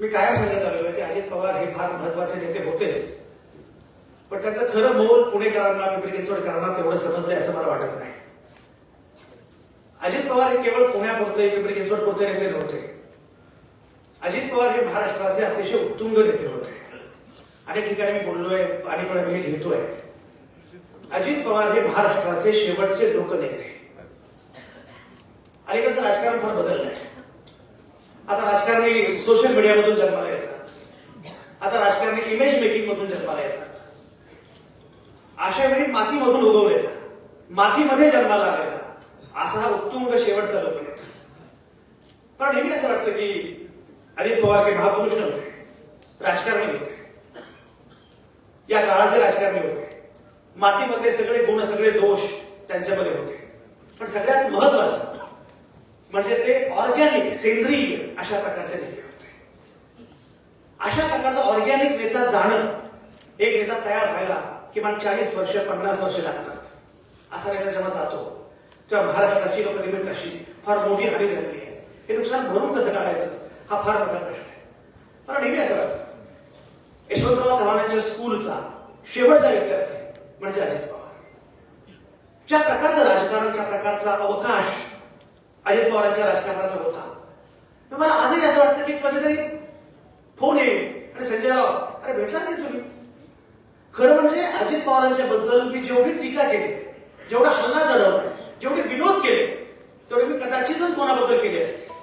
मी कायम सांगत आलेलो की अजित पवार हे फार महत्वाचे नेते होतेच, पण त्याचं खरं मोल पुणेकरांना, पिंपरी चिंचवडकरांना तेवढं समजलंय असं मला वाटत नाही. अजित पवार हे केवळ पुण्यापुरते, पिंपरी चिंचवडपुरते नेते नव्हते. अजित पवार हे महाराष्ट्राचे अतिशय उत्तुंग नेते होते. अनेक ठिकाणी मी बोललोय आणि पण मी लिहितोय. अजित पवार हे महाराष्ट्राचे शेवटचे लोकनेते. अलीकडचं राजकारण फार बदललंय. आता राजकारणी सोशल मीडियामधून जन्माला येतात. आता राजकारणी इमेज मेकिंग मधून जन्माला येतात. अशा वेळी मातीमधून उगवलेला, मातीमध्ये जन्माला आलेला असा हा उत्तुंग शेवटचा लोकनेता. पण नेहमी असं वाटतं की अजित पवार हे महापुरुष नव्हते, राजकारणी होते. या काळाचे राजकारणी होते. मातीमधले सगळे गुण, सगळे दोष त्यांच्यामध्ये होते. पण सगळ्यात महत्वाचं म्हणजे ते ऑर्गॅनिक, सेंद्रिय अशा प्रकारचे नेते होते. अशा प्रकारचा ऑर्गॅनिक नेता जाणं, एक नेता तयार व्हायला किमान 40 वर्ष, 50 वर्ष लागतात. असा नेता जेव्हा जातो तेव्हा महाराष्ट्राची लोकनिमित्त अशी फार मोठी हानी झालेली आहे. हे नुकसान भरून कसं काढायचं हा फार मोठा प्रश्न आहे. मला नेहमी असं वाटतं यशवंतराव चव्हाणांच्या स्कूलचा शेवटचा विद्यार्थी म्हणजे अजित पवार. ज्या प्रकारचं राजकारण, ज्या प्रकारचा अवकाश अजित पवारांच्या राजकारणाचा होता, मला आजही असं वाटतं की कधीतरी फोन येईल आणि संजय राव, अरे भेटलाच नाही तुम्ही. खरं म्हणजे अजित पवारांच्या बद्दल मी जेवढी टीका केली, जेवढा हल्ला चढवला, जेवढे विनोद केले, तेवढे मी कदाचितच कोणाबद्दल केले असते.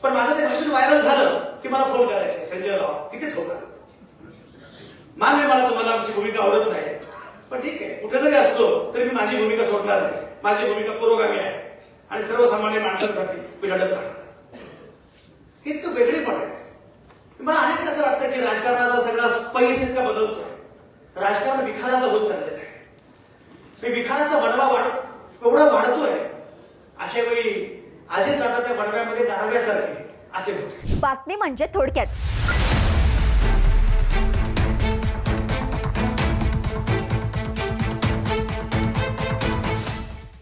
पण माझं ते भाषण व्हायरल झालं की मला फोन करायचे, संजय राव किती ठोका. मान्य मला तुम्हाला आमची भूमिका आवडत नाही, पण ठीक आहे, कुठे जरी असतो तरी मी माझी भूमिका सोडणार नाही. माझी भूमिका पुरोगामी आहे आणि सर्वसामान्य माणसांसाठी मी लढत राहणार. इतकं वेगळेपण आहे. मला अनेक असं वाटतं की राजकारणाचा सगळा पैस इतका बदलतोय, राजकारण विखाराचं होत चाललेलं आहे. मी विखाराचा वणवा एवढा वाढतोय, अशा वेळी अजित दादा त्या वणव्यामध्ये गारव्यासारखे असे होते. बातमी म्हणजे थोडक्यात.